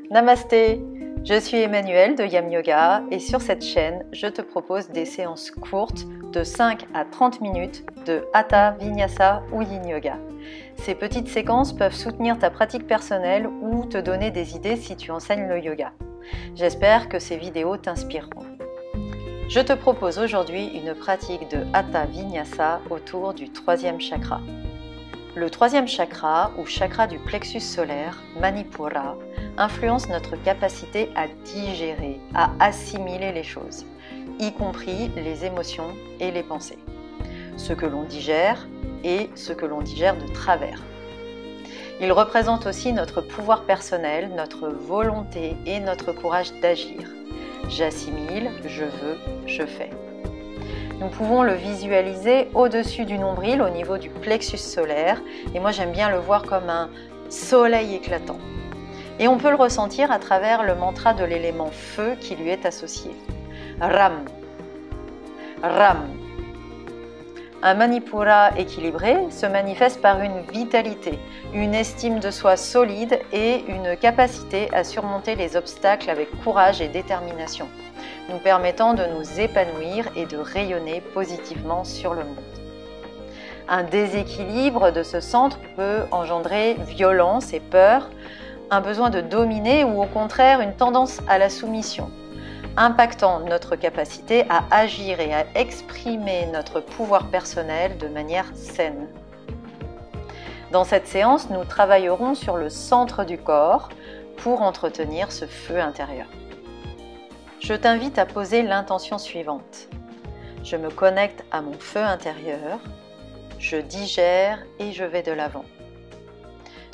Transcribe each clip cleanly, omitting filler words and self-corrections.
Namasté, je suis Emmanuelle de Yam Yoga et sur cette chaîne, je te propose des séances courtes de 5 à 30 minutes de Hatha, Vinyasa ou Yin Yoga. Ces petites séquences peuvent soutenir ta pratique personnelle ou te donner des idées si tu enseignes le yoga. J'espère que ces vidéos t'inspireront. Je te propose aujourd'hui une pratique de Hatha Vinyasa autour du troisième chakra. Le troisième chakra, ou chakra du plexus solaire, Manipura, influence notre capacité à digérer, à assimiler les choses, y compris les émotions et les pensées. Ce que l'on digère et ce que l'on digère de travers. Il représente aussi notre pouvoir personnel, notre volonté et notre courage d'agir. J'assimile, je veux, je fais. Nous pouvons le visualiser au-dessus du nombril, au niveau du plexus solaire, et moi j'aime bien le voir comme un soleil éclatant. Et on peut le ressentir à travers le mantra de l'élément feu qui lui est associé. Ram. Ram. Un Manipura équilibré se manifeste par une vitalité, une estime de soi solide et une capacité à surmonter les obstacles avec courage et détermination, nous permettant de nous épanouir et de rayonner positivement sur le monde. Un déséquilibre de ce centre peut engendrer violence et peur, un besoin de dominer ou au contraire une tendance à la soumission, impactant notre capacité à agir et à exprimer notre pouvoir personnel de manière saine. Dans cette séance, nous travaillerons sur le centre du corps pour entretenir ce feu intérieur. Je t'invite à poser l'intention suivante. Je me connecte à mon feu intérieur, je digère et je vais de l'avant.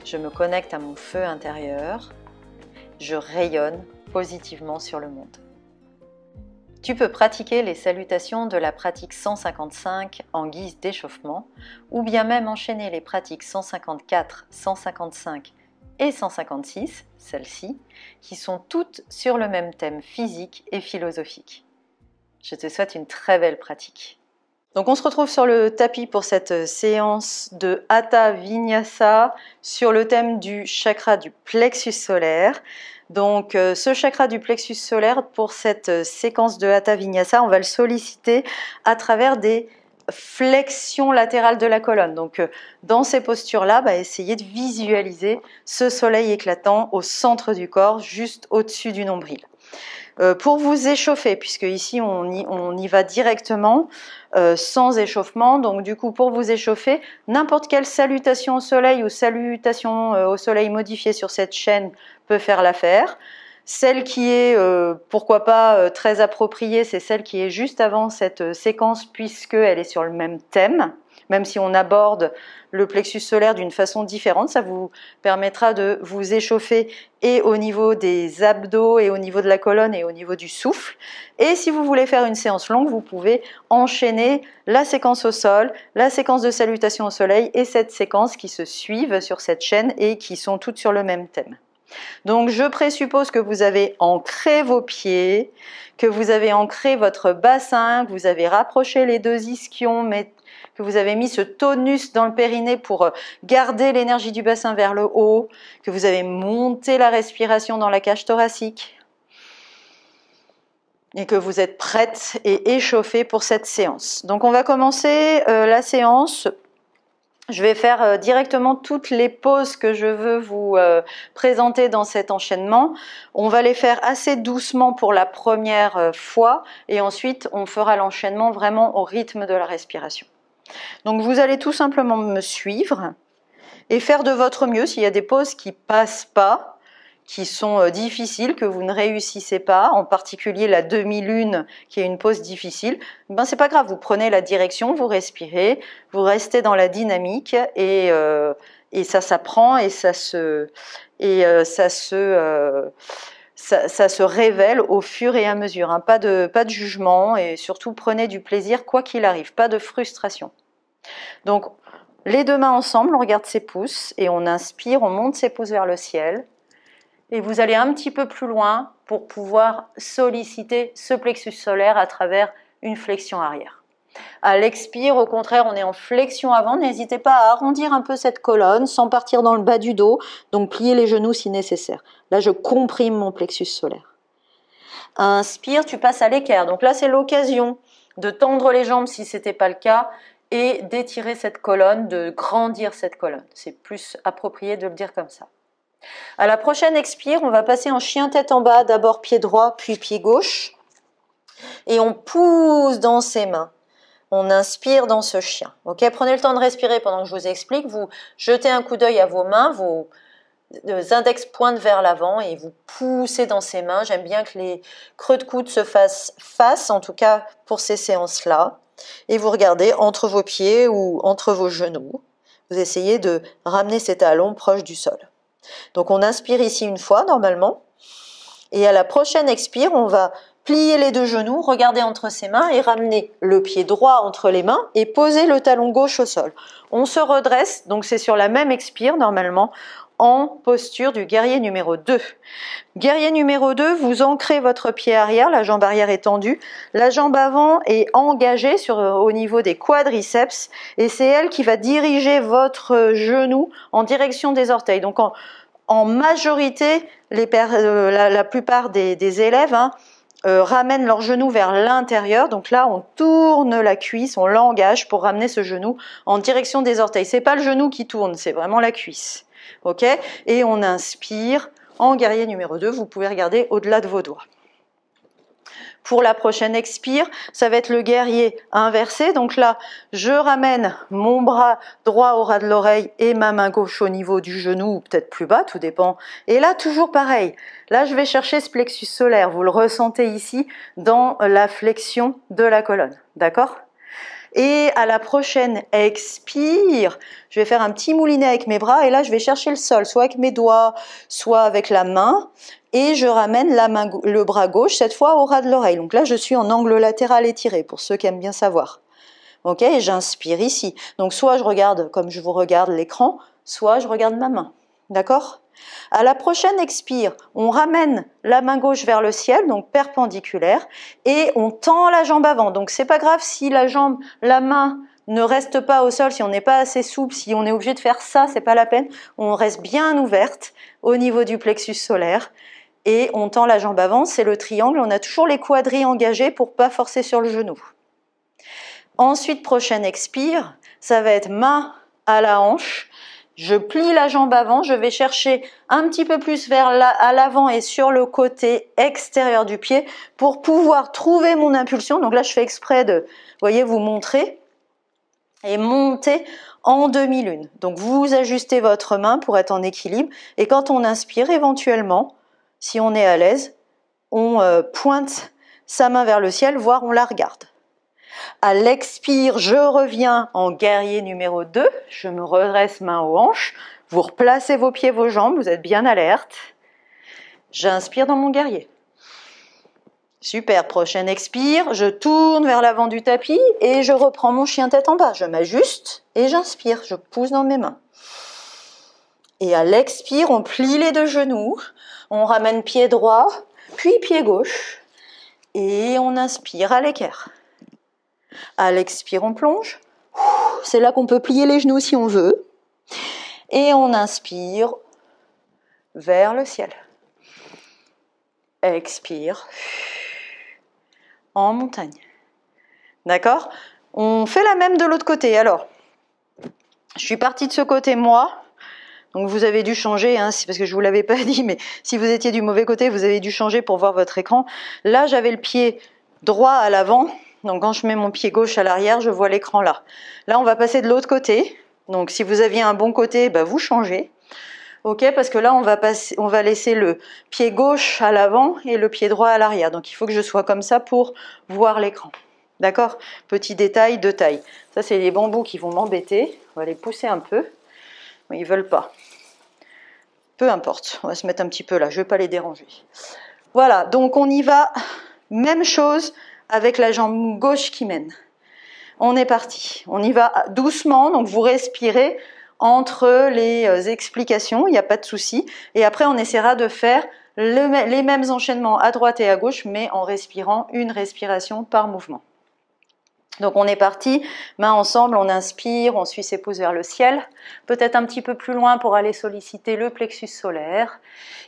Je me connecte à mon feu intérieur, je rayonne positivement sur le monde. Tu peux pratiquer les salutations de la pratique 155 en guise d'échauffement ou bien même enchaîner les pratiques 154, 155 et 156, celles-ci, qui sont toutes sur le même thème physique et philosophique. Je te souhaite une très belle pratique. Donc on se retrouve sur le tapis pour cette séance de Hatha Vinyasa sur le thème du chakra du plexus solaire. Donc ce chakra du plexus solaire, pour cette séquence de Hatha Vinyasa, on va le solliciter à travers des flexion latérale de la colonne. Donc dans ces postures-là, essayez de visualiser ce soleil éclatant au centre du corps, juste au-dessus du nombril. Pour vous échauffer, puisque ici on y va directement, sans échauffement, donc du coup pour vous échauffer, n'importe quelle salutation au soleil ou salutation au soleil modifiée sur cette chaîne peut faire l'affaire. Celle qui est, pourquoi pas, très appropriée, c'est celle qui est juste avant cette séquence puisqu'elle est sur le même thème, même si on aborde le plexus solaire d'une façon différente, ça vous permettra de vous échauffer et au niveau des abdos et au niveau de la colonne et au niveau du souffle. Et si vous voulez faire une séance longue, vous pouvez enchaîner la séquence au sol, la séquence de salutation au soleil et cette séquence qui se suivent sur cette chaîne et qui sont toutes sur le même thème. Donc je présuppose que vous avez ancré vos pieds, que vous avez ancré votre bassin, que vous avez rapproché les deux ischions, mais que vous avez mis ce tonus dans le périnée pour garder l'énergie du bassin vers le haut, que vous avez monté la respiration dans la cage thoracique et que vous êtes prête et échauffée pour cette séance. Donc on va commencer la séance. Je vais faire directement toutes les poses que je veux vous présenter dans cet enchaînement. On va les faire assez doucement pour la première fois et ensuite on fera l'enchaînement vraiment au rythme de la respiration. Donc vous allez tout simplement me suivre et faire de votre mieux. S'il y a des poses qui passent pas, qui sont difficiles, que vous ne réussissez pas, en particulier la demi-lune qui est une pose difficile, c'est pas grave, vous prenez la direction, vous respirez, vous restez dans la dynamique et ça s'apprend et ça se révèle au fur et à mesure, hein. Pas de jugement et surtout prenez du plaisir quoi qu'il arrive, pas de frustration. Donc les deux mains ensemble, on regarde ses pouces et on inspire, on monte ses pouces vers le ciel. Et vous allez un petit peu plus loin pour pouvoir solliciter ce plexus solaire à travers une flexion arrière. À l'expire, au contraire, on est en flexion avant. N'hésitez pas à arrondir un peu cette colonne sans partir dans le bas du dos. Donc, pliez les genoux si nécessaire. Là, je comprime mon plexus solaire. Inspire, tu passes à l'équerre. Donc là, c'est l'occasion de tendre les jambes si ce n'était pas le cas et d'étirer cette colonne, de grandir cette colonne. C'est plus approprié de le dire comme ça. À la prochaine expire, on va passer en chien tête en bas. D'abord pied droit, puis pied gauche. Et on pousse dans ses mains. On inspire dans ce chien. Ok, prenez le temps de respirer pendant que je vous explique. Vous jetez un coup d'œil à vos mains, vos index pointent vers l'avant et vous poussez dans ces mains. J'aime bien que les creux de coude se fassent face, en tout cas pour ces séances-là. Et vous regardez entre vos pieds ou entre vos genoux. Vous essayez de ramener ces talons proches du sol. Donc on inspire ici une fois normalement. Et à la prochaine expire, on va plier les deux genoux, regarder entre ses mains et ramener le pied droit entre les mains et poser le talon gauche au sol. On se redresse, donc c'est sur la même expire normalement, en posture du guerrier numéro 2. Guerrier numéro 2, vous ancrez votre pied arrière, la jambe arrière est tendue, la jambe avant est engagée au niveau des quadriceps et c'est elle qui va diriger votre genou en direction des orteils. Donc en majorité, la plupart des élèves ramènent leur genou vers l'intérieur. Donc là, on tourne la cuisse, on l'engage pour ramener ce genou en direction des orteils. C'est pas le genou qui tourne, c'est vraiment la cuisse. Ok ? Et on inspire en guerrier numéro 2. Vous pouvez regarder au-delà de vos doigts. Pour la prochaine expire, ça va être le guerrier inversé. Donc là, je ramène mon bras droit au ras de l'oreille et ma main gauche au niveau du genou, ou peut-être plus bas, tout dépend. Et là, toujours pareil. Là, je vais chercher ce plexus solaire. Vous le ressentez ici dans la flexion de la colonne. D'accord ? Et à la prochaine expire, je vais faire un petit moulinet avec mes bras et là, je vais chercher le sol, soit avec mes doigts, soit avec la main. Et je ramène le bras gauche, cette fois au ras de l'oreille. Donc là, je suis en angle latéral étiré, pour ceux qui aiment bien savoir. Ok, et j'inspire ici. Donc soit je regarde comme je vous regarde l'écran, soit je regarde ma main. D'accord ? À la prochaine expire, on ramène la main gauche vers le ciel, donc perpendiculaire, et on tend la jambe avant. Donc c'est pas grave si la main ne reste pas au sol, si on n'est pas assez souple, si on est obligé de faire ça, c'est pas la peine. On reste bien ouverte au niveau du plexus solaire et on tend la jambe avant, c'est le triangle. On a toujours les quadris engagés pour pas forcer sur le genou. Ensuite, prochaine expire, ça va être main à la hanche. Je plie la jambe avant, je vais chercher un petit peu plus à l'avant et sur le côté extérieur du pied pour pouvoir trouver mon impulsion. Donc là, je fais exprès de, voyez, vous montrer et monter en demi-lune. Donc vous ajustez votre main pour être en équilibre et quand on inspire, éventuellement, si on est à l'aise, on pointe sa main vers le ciel, voire on la regarde. À l'expire, je reviens en guerrier numéro 2. Je me redresse main aux hanches. Vous replacez vos pieds, vos jambes. Vous êtes bien alerte. J'inspire dans mon guerrier. Super. Prochaine expire. Je tourne vers l'avant du tapis et je reprends mon chien tête en bas. Je m'ajuste et j'inspire. Je pousse dans mes mains. Et à l'expire, on plie les deux genoux. On ramène pied droit, puis pied gauche. Et on inspire à l'équerre. À l'expire, on plonge. C'est là qu'on peut plier les genoux si on veut. Et on inspire vers le ciel. Expire en montagne. D'accord ? On fait la même de l'autre côté. Alors, je suis partie de ce côté, moi. Donc vous avez dû changer, c'est parce que je ne vous l'avais pas dit, mais si vous étiez du mauvais côté, vous avez dû changer pour voir votre écran. Là, j'avais le pied droit à l'avant. Donc quand je mets mon pied gauche à l'arrière, je vois l'écran là. Là, on va passer de l'autre côté. Donc si vous aviez un bon côté, vous changez. Ok, parce que là, on va laisser le pied gauche à l'avant et le pied droit à l'arrière. Donc il faut que je sois comme ça pour voir l'écran. D'accord ? Petit détail de taille. Ça, c'est les bambous qui vont m'embêter. On va les pousser un peu. Mais ils ne veulent pas. Peu importe. On va se mettre un petit peu là. Je ne vais pas les déranger. Voilà, donc on y va. Même chose avec la jambe gauche qui mène. On est parti. On y va doucement, donc vous respirez entre les explications, il n'y a pas de souci. Et après, on essaiera de faire les mêmes enchaînements à droite et à gauche, mais en respirant une respiration par mouvement. Donc on est parti, mains ensemble, on inspire, on suit ses pouces vers le ciel, peut-être un petit peu plus loin pour aller solliciter le plexus solaire.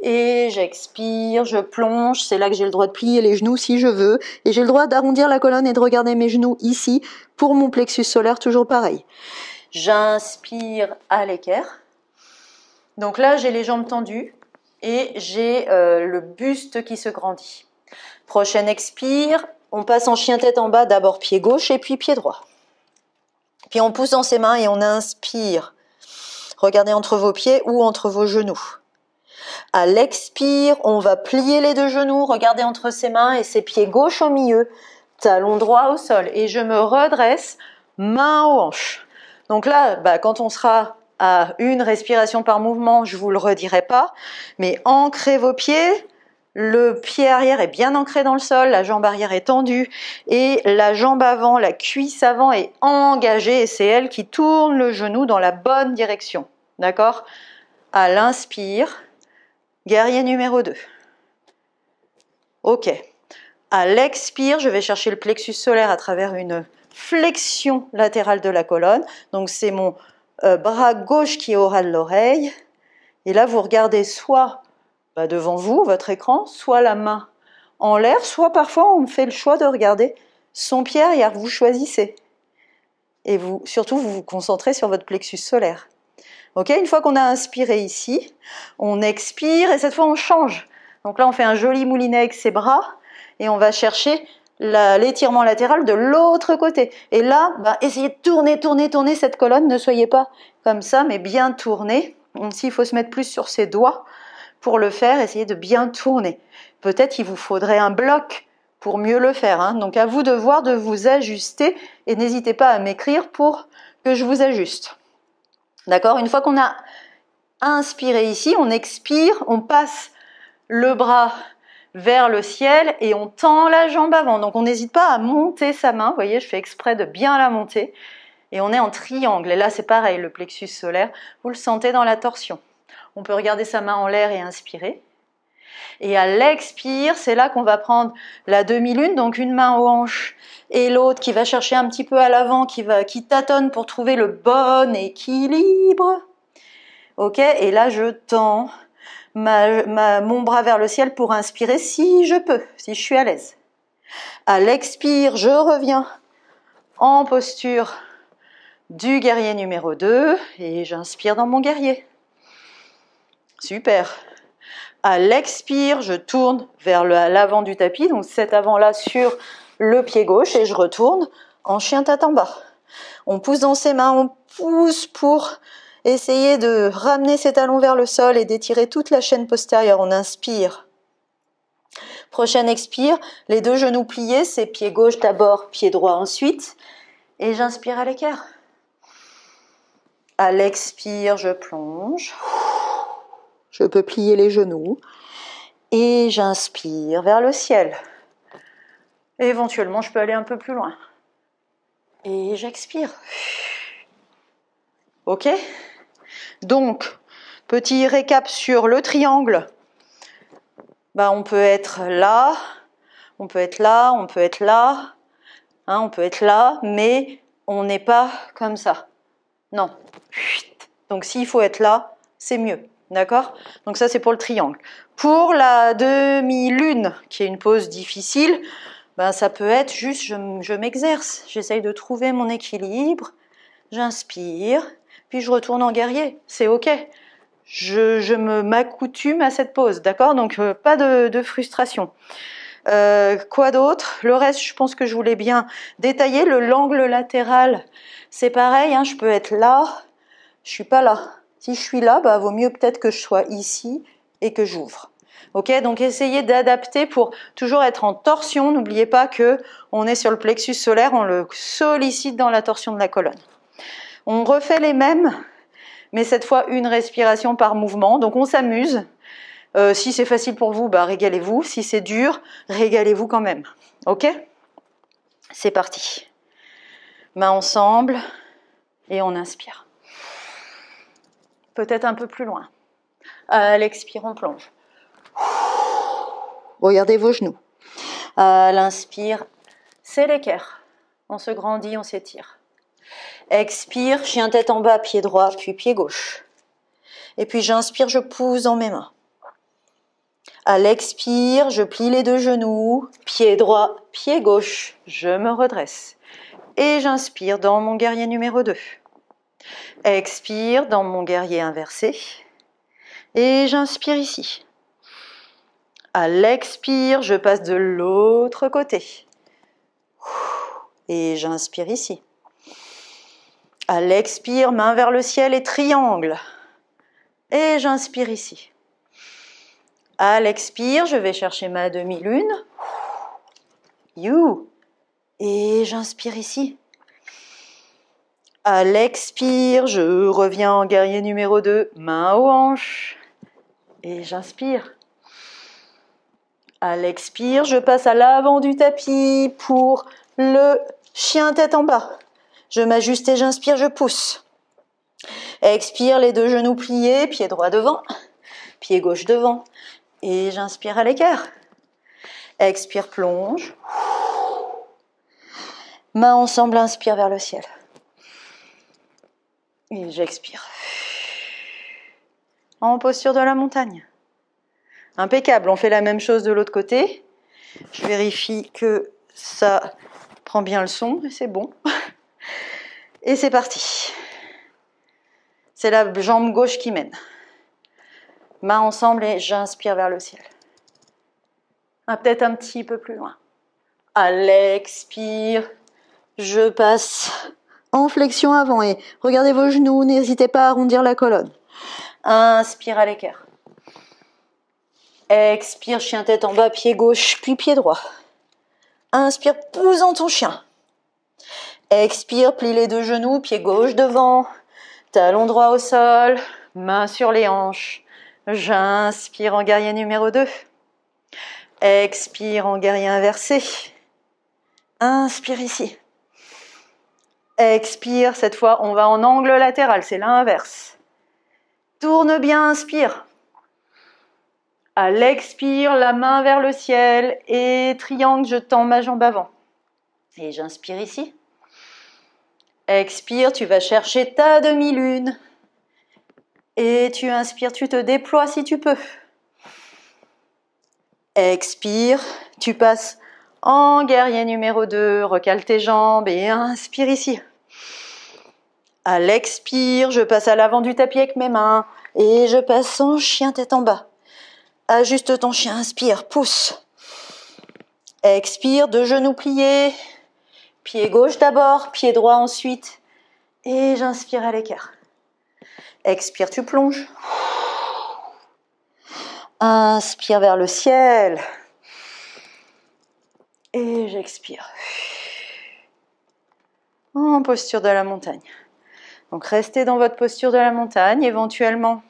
Et j'expire, je plonge, c'est là que j'ai le droit de plier les genoux si je veux, et j'ai le droit d'arrondir la colonne et de regarder mes genoux ici pour mon plexus solaire, toujours pareil. J'inspire à l'équerre. Donc là j'ai les jambes tendues et j'ai le buste qui se grandit. Prochaine expire. On passe en chien tête en bas, d'abord pied gauche et puis pied droit. Puis on pousse dans ses mains et on inspire. Regardez entre vos pieds ou entre vos genoux. À l'expire, on va plier les deux genoux, regardez entre ses mains et ses pieds gauche au milieu, talon droit au sol. Et je me redresse, main aux hanches. Donc là, quand on sera à une respiration par mouvement, je ne vous le redirai pas, mais ancrez vos pieds. Le pied arrière est bien ancré dans le sol, la jambe arrière est tendue et la jambe avant, la cuisse avant est engagée et c'est elle qui tourne le genou dans la bonne direction. D'accord? À l'inspire, guerrier numéro 2. Ok. À l'expire, je vais chercher le plexus solaire à travers une flexion latérale de la colonne. Donc c'est mon bras gauche qui est au ras de l'oreille. Et là, vous regardez soit devant vous, votre écran, soit la main en l'air, soit parfois on fait le choix de regarder son pied arrière, vous choisissez. Et surtout, vous vous concentrez sur votre plexus solaire. Ok, une fois qu'on a inspiré ici, on expire et cette fois on change. Donc là, on fait un joli moulinet avec ses bras et on va chercher l'étirement latéral de l'autre côté. Et là, essayez de tourner cette colonne, ne soyez pas comme ça, mais bien tourner. S'il faut se mettre plus sur ses doigts, pour le faire, essayez de bien tourner. Peut-être qu'il vous faudrait un bloc pour mieux le faire. Hein. Donc à vous de voir, de vous ajuster et n'hésitez pas à m'écrire pour que je vous ajuste. D'accord? Une fois qu'on a inspiré ici, on expire, on passe le bras vers le ciel et on tend la jambe avant. Donc on n'hésite pas à monter sa main. Vous voyez, je fais exprès de bien la monter. Et on est en triangle. Et là, c'est pareil, le plexus solaire, vous le sentez dans la torsion. On peut regarder sa main en l'air et inspirer. Et à l'expire, c'est là qu'on va prendre la demi-lune, donc une main aux hanches et l'autre qui va chercher un petit peu à l'avant, qui tâtonne pour trouver le bon équilibre. Ok, et là je tends mon bras vers le ciel pour inspirer si je peux, si je suis à l'aise. À l'expire, je reviens en posture du guerrier numéro 2 et j'inspire dans mon guerrier. Super. À l'expire, je tourne vers l'avant du tapis, donc cet avant-là sur le pied gauche et je retourne en chien tête en bas. On pousse dans ses mains, on pousse pour essayer de ramener ses talons vers le sol et d'étirer toute la chaîne postérieure. On inspire. Prochaine expire, les deux genoux pliés, c'est pied gauche d'abord, pied droit ensuite. Et j'inspire à l'équerre. À l'expire, je plonge. Je peux plier les genoux. Et j'inspire vers le ciel. Et éventuellement, je peux aller un peu plus loin. Et j'expire. Ok? Donc, petit récap sur le triangle. On peut être là, on peut être là, on peut être là, hein, on peut être là, mais on n'est pas comme ça. Non. Donc, s'il faut être là, c'est mieux. D'accord? Donc ça, c'est pour le triangle. Pour la demi-lune, qui est une pose difficile, ça peut être juste, je m'exerce. J'essaye de trouver mon équilibre. J'inspire, puis je retourne en guerrier. C'est OK. Je m'accoutume à cette pose. D'accord? Donc, pas de frustration. Quoi d'autre? Le reste, je pense que je voulais bien détailler. L'angle latéral, c'est pareil. Hein, je peux être là. Je suis pas là. Si je suis là, vaut mieux peut-être que je sois ici et que j'ouvre. Ok, donc essayez d'adapter pour toujours être en torsion. N'oubliez pas que on est sur le plexus solaire, on le sollicite dans la torsion de la colonne. On refait les mêmes, mais cette fois une respiration par mouvement. Donc on s'amuse. Si c'est facile pour vous, régalez-vous. Si c'est dur, régalez-vous quand même. Ok? C'est parti. Mains ensemble et on inspire. Peut-être un peu plus loin. À l'expire, on plonge. Regardez vos genoux. À l'inspire, c'est l'équerre. On se grandit, on s'étire. Expire, chien tête en bas, pied droit, puis pied gauche. Et puis j'inspire, je pousse dans mes mains. À l'expire, je plie les deux genoux, pied droit, pied gauche, je me redresse. Et j'inspire dans mon guerrier numéro 2. Expire dans mon guerrier inversé. Et j'inspire ici. À l'expire, je passe de l'autre côté. Et j'inspire ici. À l'expire, main vers le ciel et triangle. Et j'inspire ici. À l'expire, je vais chercher ma demi-lune. You. Et j'inspire ici. À l'expire, je reviens en guerrier numéro 2, main aux hanches. Et j'inspire. À l'expire, je passe à l'avant du tapis pour le chien tête en bas. Je m'ajuste et j'inspire, je pousse. Expire, les deux genoux pliés, pied droit devant, pied gauche devant. Et j'inspire à l'écart. Expire, plonge. Mains ensemble, inspire vers le ciel. Et j'expire. En posture de la montagne. Impeccable, on fait la même chose de l'autre côté. Je vérifie que ça prend bien le son et c'est bon. Et c'est parti. C'est la jambe gauche qui mène. Mains ensemble et j'inspire vers le ciel. Peut-être un petit peu plus loin. À l'expire, je passe en flexion avant et regardez vos genoux, n'hésitez pas à arrondir la colonne. Inspire à l'écart. Expire, chien tête en bas, pied gauche, puis pied droit. Inspire, pousse dans ton chien. Expire, plie les deux genoux, pied gauche devant, talon droit au sol, main sur les hanches. J'inspire en guerrier numéro 2. Expire en guerrier inversé. Inspire ici. Expire, cette fois on va en angle latéral, c'est l'inverse. Tourne bien, inspire. À l'expire, la main vers le ciel et triangle, je tends ma jambe avant. Et j'inspire ici. Expire, tu vas chercher ta demi-lune. Et tu inspires, tu te déploies si tu peux. Expire, tu passes en guerrier numéro 2, recale tes jambes et inspire ici. À l'expire, je passe à l'avant du tapis avec mes mains et je passe en chien tête en bas. Ajuste ton chien, inspire, pousse. Expire, deux genoux pliés, pied gauche d'abord, pied droit ensuite et j'inspire à l'écart. Expire, tu plonges. Inspire vers le ciel. Et j'expire. En posture de la montagne. Donc restez dans votre posture de la montagne, éventuellement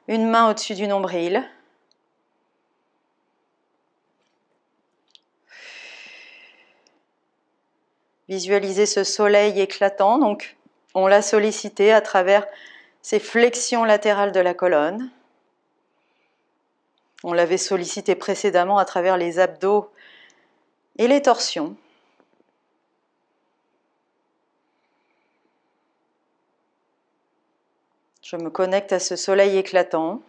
une main au-dessus du nombril. Visualisez ce soleil éclatant, donc on l'a sollicité à travers ces flexions latérales de la colonne. On l'avait sollicité précédemment à travers les abdos et les torsions. Je me connecte à ce soleil éclatant.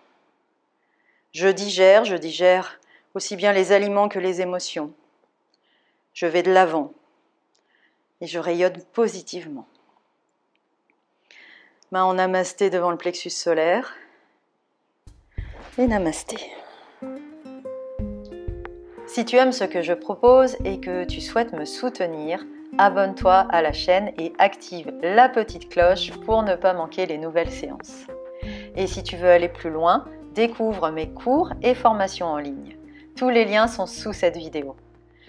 Je digère aussi bien les aliments que les émotions. Je vais de l'avant et je rayonne positivement. Main en namasté devant le plexus solaire. Et namasté. Si tu aimes ce que je propose et que tu souhaites me soutenir, abonne-toi à la chaîne et active la petite cloche pour ne pas manquer les nouvelles séances. Et si tu veux aller plus loin, découvre mes cours et formations en ligne. Tous les liens sont sous cette vidéo.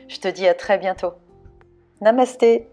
Je te dis à très bientôt. Namasté.